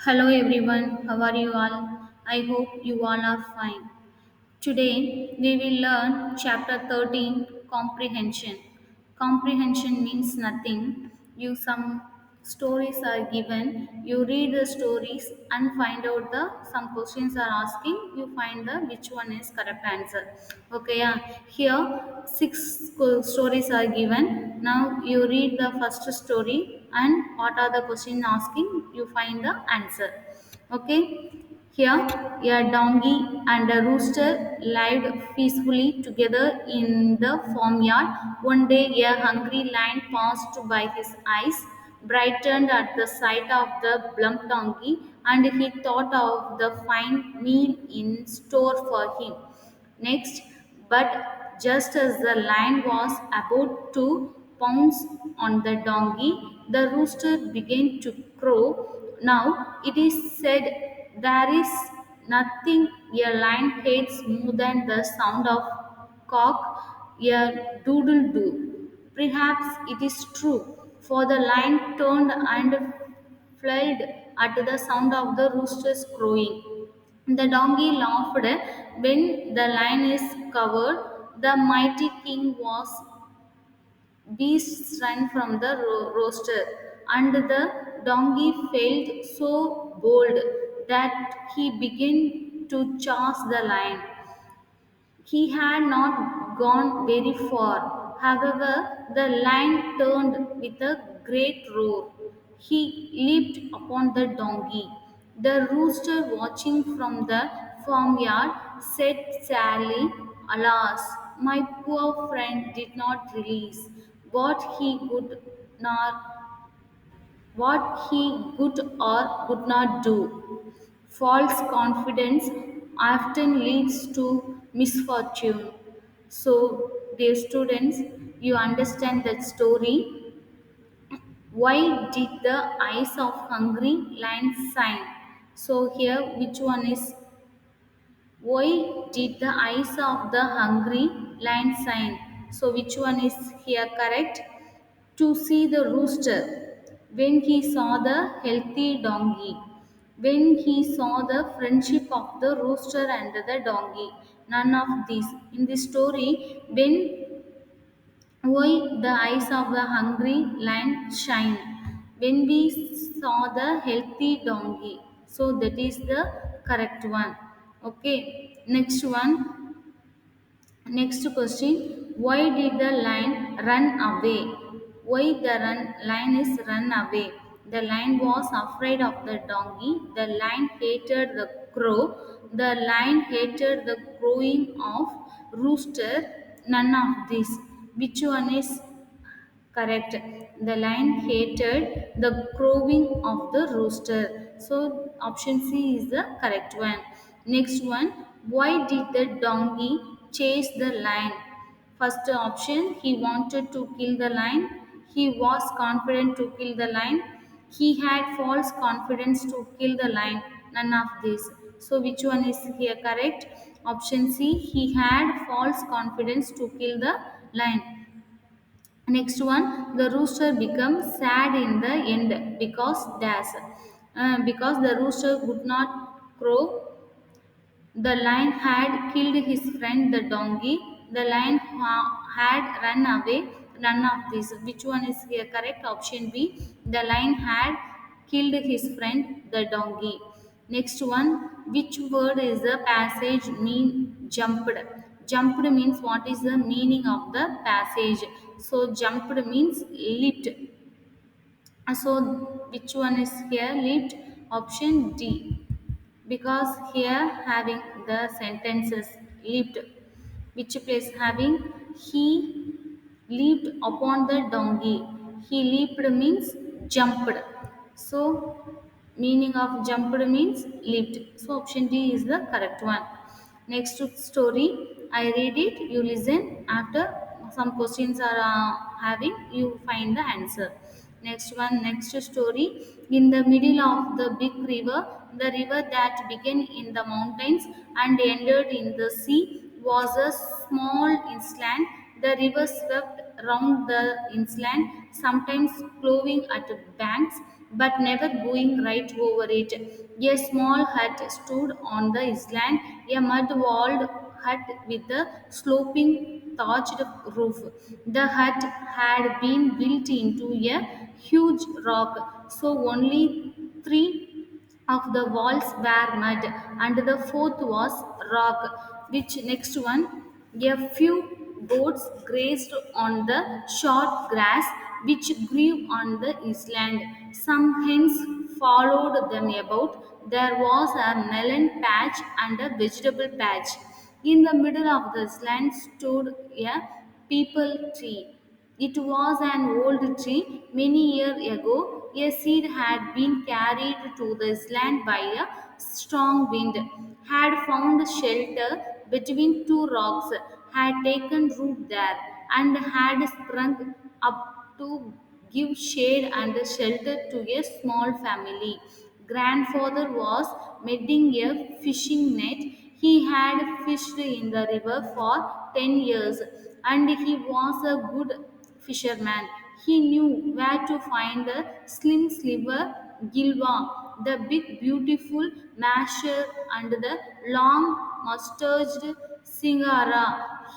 Hello everyone, how are you all? I hope you all are fine. Today we will learn chapter 13 comprehension. Comprehension means nothing. You some stories are given, you read the stories and find out the some questions are asking, you find the which one is correct answer. Okay, yeah. Here stories are given. Now you read the first story and what are the questions asking, you find the answer. Okay, here a donkey and a rooster lived peacefully together in the farmyard. One day, a hungry lion passed by his eyes, brightened at the sight of the plump donkey, and he thought of the fine meal in store for him. Next, but just as the lion was about to pounce on the donkey, the rooster began to crow. Now it is said there is nothing a lion hates more than the sound of cock, a doodle doo. Perhaps it is true, for the lion turned and fled at the sound of the rooster's crowing. The donkey laughed when the lion is covered. The mighty king was beasts ran from the roaster, and the donkey felt so bold that he began to charge the lion. He had not gone very far. However, the lion turned with a great roar. He leaped upon the donkey. The rooster, watching from the farmyard, said sadly, "Alas, my poor friend did not release what he could not what he could or could not do. False confidence often leads to misfortune. So, dear students, you understand that story. Why did the eyes of hungry lion shine? So, here, which one is why did the eyes of the hungry lion shine? So, which one is here correct? To see the rooster, when he saw the healthy donkey, when he saw the friendship of the rooster and the donkey. None of these. In this story, when why the eyes of the hungry lion shine? When we saw the healthy donkey. So that is the correct one. Okay. Next one. Next question, why did the lion run away? Why the lion is run away? The lion was afraid of the donkey. The lion hated the crow. The lion hated the crowing of rooster. None of this. Which one is correct? The lion hated the crowing of the rooster. So option C is the correct one. Next one, why did the donkey chase the lion? First option, he wanted to kill the lion. He was confident to kill the lion. He had false confidence to kill the lion. None of this. So which one is here correct? Option C, he had false confidence to kill the lion. Next one, the rooster becomes sad in the end because the rooster could not crow. The lion had killed his friend the donkey. The lion had run away. None of this. Which one is here correct? Option B. The lion had killed his friend the donkey. Next one. Which word is the passage mean jumped? Jumped means what is the meaning of the passage? So jumped means leaped. So which one is here leaped? Option D, because here having the sentences leaped, which place having he leaped upon the donkey. He leaped means jumped. So meaning of jumped means leaped. So option D is the correct one. Next story, I read it, you listen. After some questions are having, you find the answer. Next one, next story. In the middle of the big river, the river that began in the mountains and ended in the sea, was a small island. The river swept round the island, sometimes flowing at the banks, but never going right over it. A small hut stood on the island, a mud walled hut with a sloping thatched roof. The hut had been built into a huge rock, so only three of the walls were mud and the fourth was rock, which next one a few goats grazed on the short grass which grew on the island. Some hens followed them about. There was a melon patch and a vegetable patch. In the middle of the island stood a peepal tree. It was an old tree. Many years ago, a seed had been carried to this land by a strong wind, had found shelter between two rocks, had taken root there, and had sprung up to give shade and shelter to a small family. Grandfather was mending a fishing net. He had fished in the river for 10 years and he was a good fisherman. He knew where to find the slim sliver gilva, the big beautiful masher, and the long mustached singara.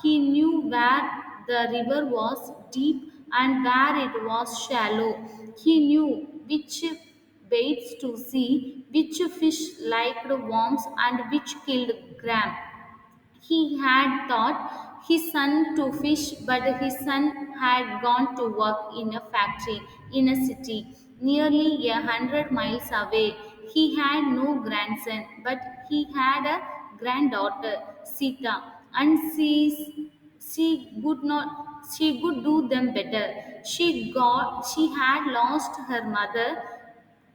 He knew where the river was deep and where it was shallow. He knew which baits to see, which fish liked worms, and which killed gram. He had taught his son to fish, but his son had gone to work in a factory in a city nearly 100 miles away. He had no grandson, but he had a granddaughter, Sita, and she could do them better. She had lost her mother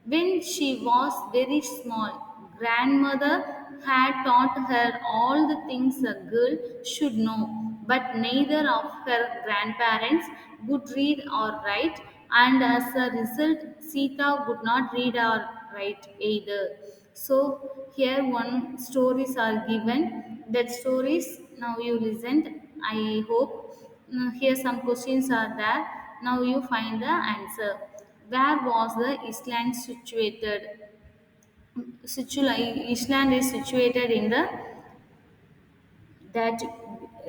when she was very small. Grandmother had taught her all the things a girl should know, but neither of her grandparents could read or write, and as a result, Sita could not read or write either. So here one stories are given. That stories now you listened. I hope here some questions are there. Now you find the answer. Where was the island situated? Island is situated in the that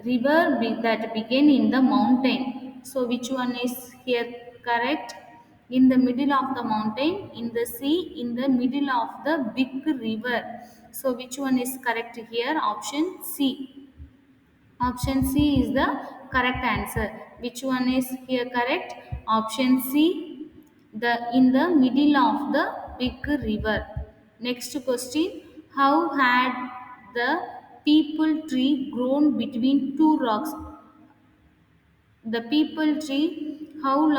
that began in the mountain. So which one is here correct? In the middle of the mountain, in the sea, in the middle of the big river. So which one is correct here? Option C. Option C is the correct answer. Which one is here correct? Option C, the in the middle of the big river. Next question: how had the people tree grown between two rocks? The people tree, how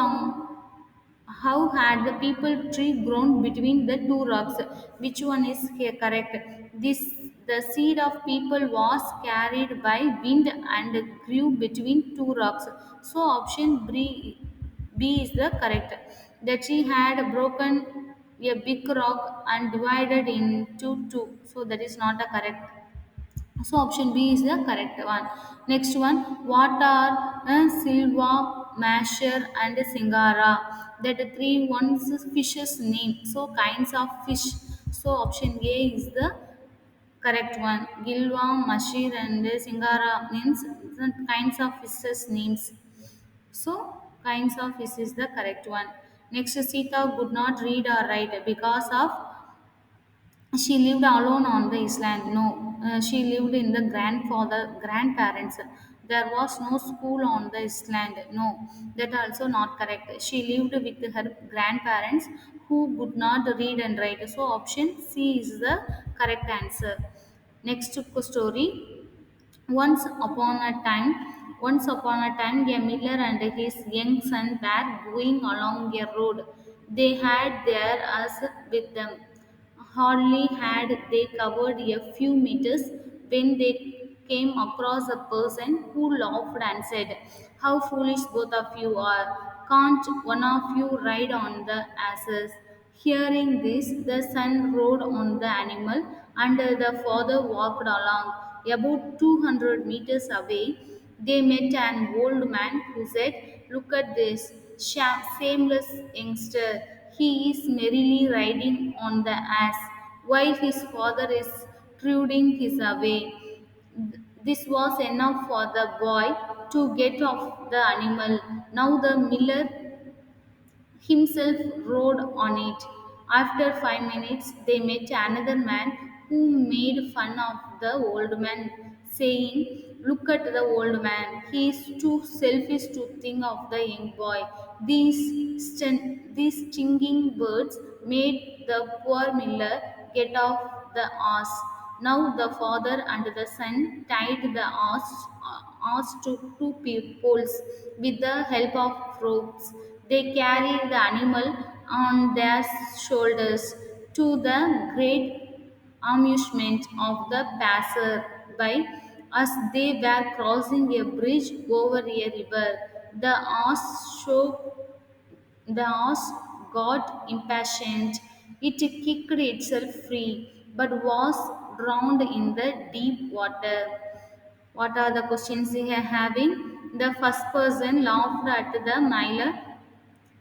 had the people tree grown between the two rocks? Which one is here correct? This the seed of people was carried by wind and grew between two rocks. So option B is the correct. The tree had broken a big rock and divided into two. So that is not a correct. So option B is the correct one. Next one, what are silva, masher, and singara? That the three ones fishes name. So kinds of fish. So option A is the correct one. Gilwa, mashir, and singara means the kinds of fishes names. So kinds of fish is the correct one. Next, Sita could not read or write because of she lived alone on the island. No, she lived in the grandparents. There was no school on the island. No, that also not correct. She lived with her grandparents who could not read and write. So option C is the correct answer. Next story. Once upon a time, a miller and his young son were going along a road. They had their ass with them. Hardly had they covered a few meters when they came across a person who laughed and said, "How foolish both of you are! Can't one of you ride on the asses?" Hearing this, the son rode on the animal and the father walked along. About 200 meters away, they met an old man who said, "Look at this shameless youngster. he is merrily riding on the ass, while his father is trudging his away. This was enough for the boy to get off the animal. Now the miller himself rode on it. After 5 minutes, they met another man who made fun of the old man, saying, "Look at the old man. He is too selfish to think of the young boy." These stinging words made the poor miller get off the ass. Now the father and the son tied the ass to two poles with the help of ropes. They carried the animal on their shoulders to the great amusement of the passer-by as they were crossing a bridge over a river. The ass got impatient. It kicked itself free, but was drowned in the deep water. What are the questions we are having? The first person laughed at the miller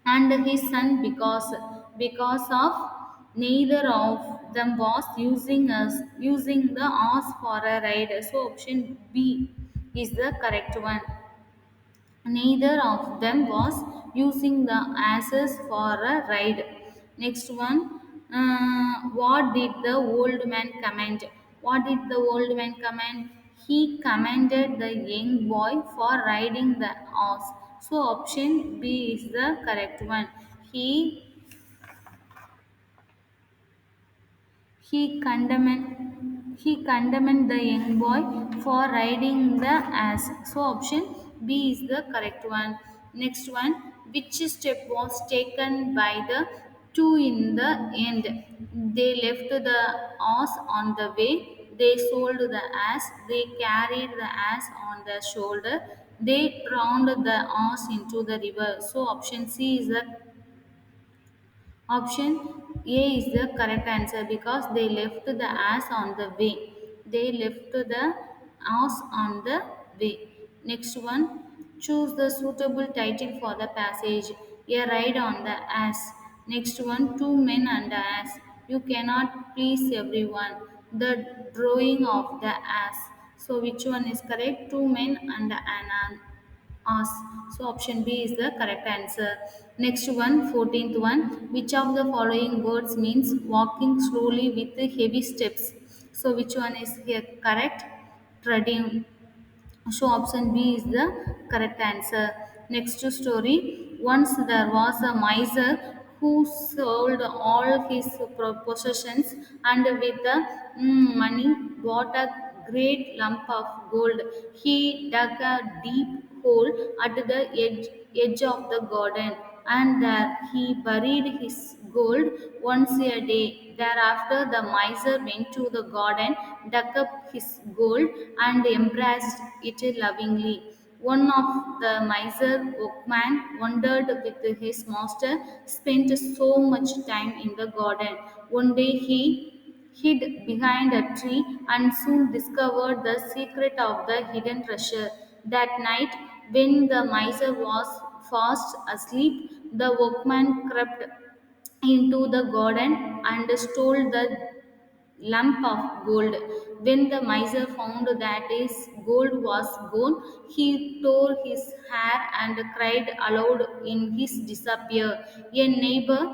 and his son because of neither of them was using the horse for a ride. So option B is the correct one. Neither of them was using the asses for a ride. Next one, what did the old man command? What did the old man command? He commanded the young boy for riding the horse. So option B is the correct one. He he condemned the young boy for riding the ass. So option B is the correct one. Next one, which step was taken by the two in the end? They left the ass on the way. They sold the ass. They carried the ass on their shoulder. They drowned the ass into the river. So option C is the Option A is the correct answer because they left the ass on the way. They left the ass on the way. Next one, choose the suitable title for the passage. A ride on the ass. Next one, two men and the ass. You cannot please everyone. The drawing of the ass. So which one is correct? Two men and an ass. So option B is the correct answer. Next one, 14th one. Which of the following words means walking slowly with heavy steps? So which one is here correct? Treading. So option B is the correct answer. Next story. Once there was a miser who sold all his possessions and with the money bought a great lump of gold. He dug a deep hole at the edge of the garden and there he buried his gold once a day. Thereafter, the miser went to the garden, dug up his gold, and embraced it lovingly. One of the miser workmen wandered with his master, spent so much time in the garden. One day he hid behind a tree and soon discovered the secret of the hidden treasure. That night, when the miser was fast asleep, the workman crept into the garden and stole the lump of gold. When the miser found that his gold was gone, he tore his hair and cried aloud in his despair. A neighbor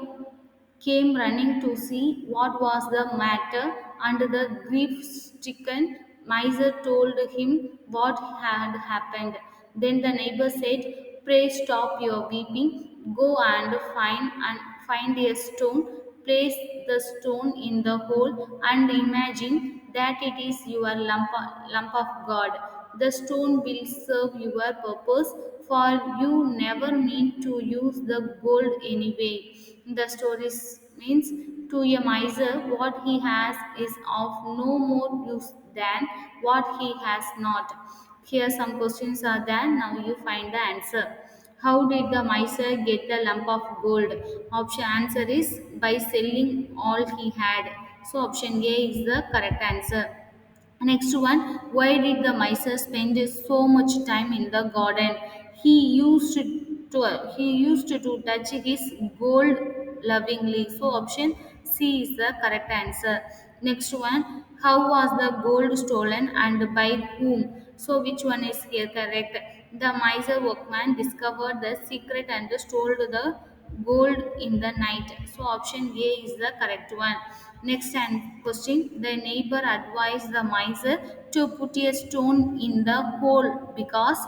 came running to see what was the matter, and the grief stricken miser told him what had happened. Then the neighbor said, "Pray stop your weeping. Go and find a stone. Place the stone in the hole and imagine that it is your lump of God. The stone will serve your purpose, for you never mean to use the gold anyway." The story means to a miser, what he has is of no more use than what he has not. Here some questions are there. Now you find the answer. How did the miser get the lump of gold? Option answer is by selling all he had. So option A is the correct answer. Next one, why did the miser spend so much time in the garden? He used to touch his gold lovingly. So option C is the correct answer. Next one, how was the gold stolen and by whom? So which one is here correct? The miser workman discovered the secret and stole the gold in the night. So option A is the correct one. Next and question, the neighbor advised the miser to put a stone in the hole because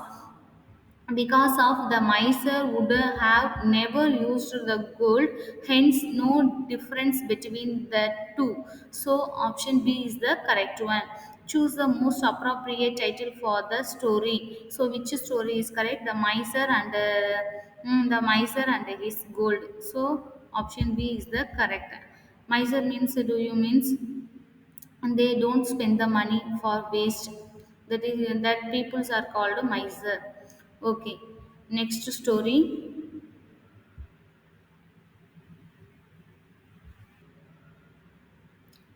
of the miser would have never used the gold, hence no difference between the two. So option B is the correct one. Choose the most appropriate title for the story. So which story is correct? The miser and the miser and his gold. So option B is the correct. Miser means, do you means, and they don't spend the money for waste. That is that peoples are called miser. Okay, next story.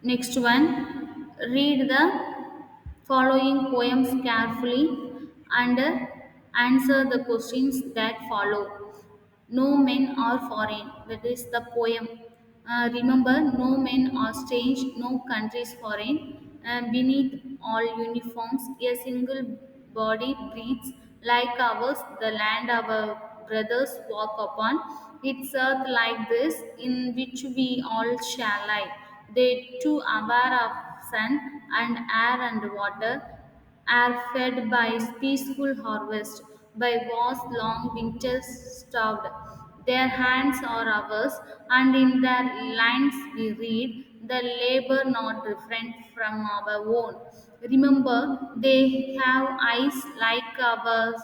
Next one, read the following poems carefully and answer the questions that follow. No men are foreign, that is the poem. Remember, no men are strange, no country is foreign. Beneath all uniforms, a single body breathes like ours, the land our brothers walk upon. It's earth like this in which we all shall lie. They too aware of sun and air and water, are fed by peaceful harvest, by wars long winters starved. Their hands are ours, and in their lines we read the labor not different from our own. Remember, they have eyes like ours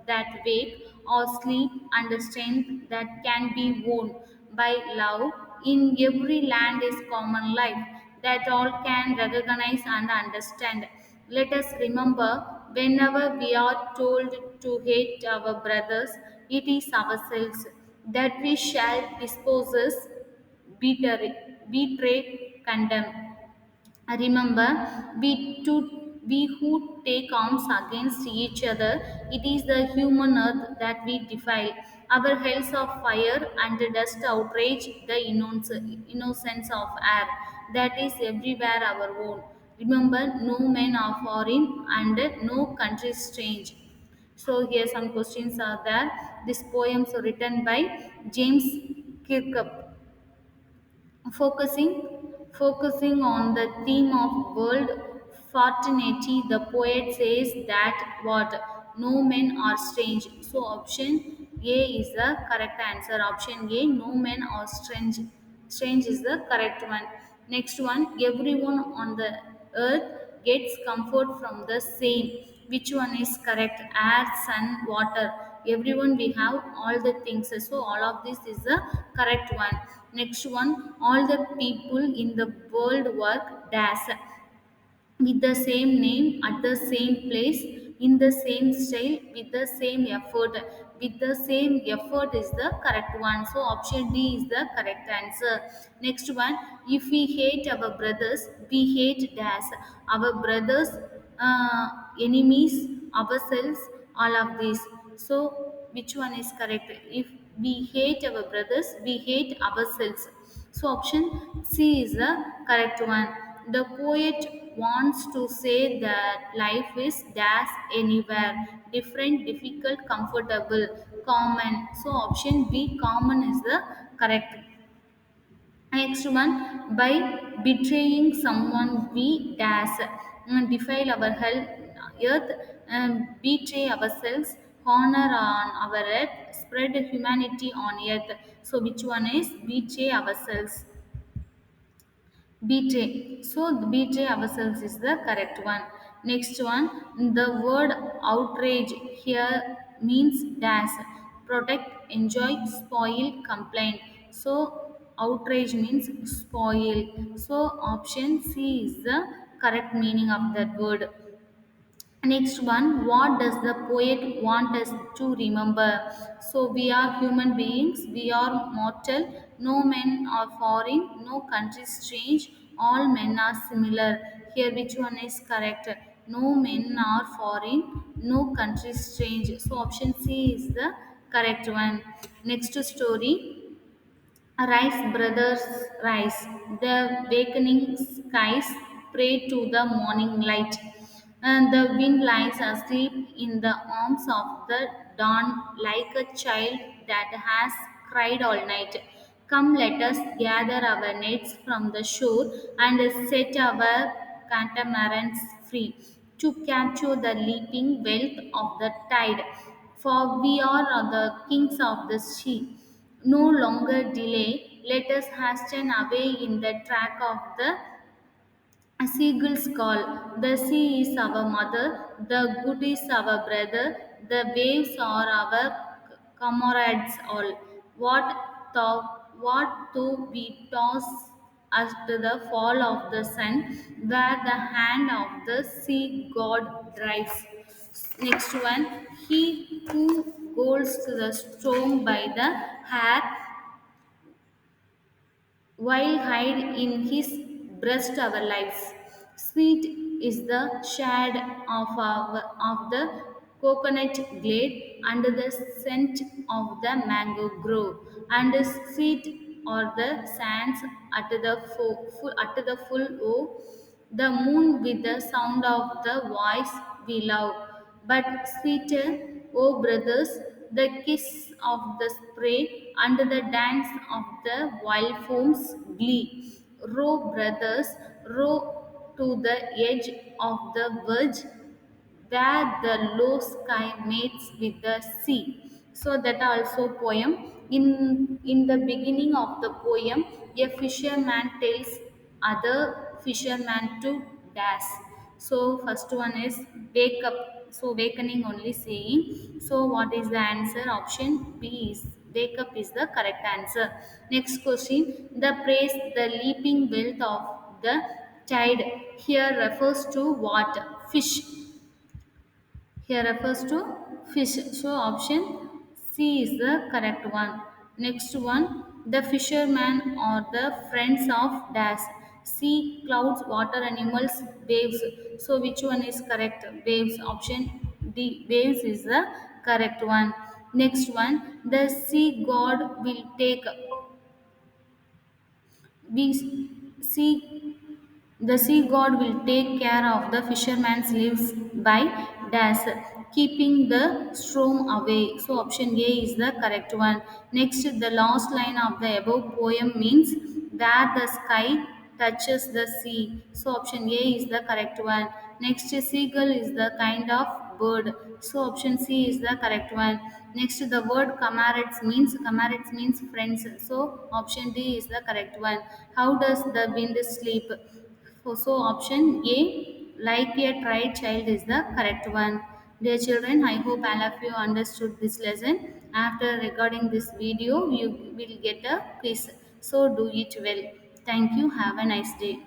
that wake or sleep, and strength that can be won by love. In every land is common life that all can recognize and understand. Let us remember, whenever we are told to hate our brothers, it is ourselves that we shall dispose, betray, condemn. Remember, we who take arms against each other, it is the human earth that we defile. Our hells of fire and dust outrage the innocence of air that is everywhere our own. Remember, no men are foreign and no country strange. So here some questions are there. These poems are written by James Kirkup. Focusing on the theme of world fraternity, the poet says that what, no men are strange. So option A is the correct answer. Option A, no men are strange is the correct one. Next one, everyone on the earth gets comfort from the same. Which one is correct? Air, sun, water, everyone we have all the things, so all of this is the correct one. Next one, all the people in the world work dash with the same name at the same place in the same style with the same effort. With the same effort is the correct one. So option D is the correct answer. Next one, if we hate our brothers, we hate dash our brothers, uh, enemies, ourselves, all of this. So which one is correct? If we hate our brothers, we hate ourselves. So option C is the correct one. The poet wants to say that life is dash anywhere, different, difficult, comfortable, common. So option B, common, is the correct. Next one, by betraying someone we dash, defile our health, earth, betray ourselves, honor on our earth, spread humanity on earth. So which one is betray ourselves? Betray. So betray ourselves is the correct one. Next one, the word outrage here means dash, protect, enjoy, spoil, complain. So outrage means spoil. So option C is the correct meaning of that word. Next one, what does the poet want us to remember? So, we are human beings, we are mortal, no men are foreign, no country strange, all men are similar. Here, which one is correct? No men are foreign, no country strange. So, option C is the correct one. Next story. Rise, brothers, rise. The wakening skies pray to the morning light. And the wind lies asleep in the arms of the dawn like a child that has cried all night. Come, let us gather our nets from the shore and set our catamarans free to capture the leaping wealth of the tide. For we are the kings of the sea. No longer delay, let us hasten away in the track of the seagull's call. The sea is our mother, the good is our brother, the waves are our comrades all. What though we toss at the fall of the sun, where the hand of the sea god drives. Next one, he who holds to the storm by the hair while hide in his breast our lives. Sweet is the shade of the coconut glade and the scent of the mango grove, and sweet are the sands at the full o the moon with the sound of the voice we love. But sweeter, O brothers, the kiss of the spray and the dance of the wild foam's glee. Row, brothers, row to the edge of the verge where the low sky meets with the sea. So that also poem. In the beginning of the poem, a fisherman tells other fisherman to dash. So first one is wake up. So awakening only saying. So what is the answer? Option B is wake up is the correct answer. Next question. The praise the leaping wealth of the tide here refers to what? Fish. Here refers to fish. So option C is the correct one. Next one, the fisherman or the friends of dash. Sea, clouds, water, animals, waves. So which one is correct? Waves. Option D. Waves is the correct one. Next one, the sea god will take. We see the sea god will take care of the fisherman's lives by dash keeping the storm away. So option A is the correct one. Next, the last line of the above poem means where the sky touches the sea. So option A is the correct one. Next, seagull is the kind of bird. So option C is the correct one. Next, the word comrades means friends. So option D is the correct one. How does the wind sleep? So option A, like a tried child, is the correct one. Dear children, I hope all of you understood this lesson. After recording this video, you will get a quiz. So do it well. Thank you. Have a nice day.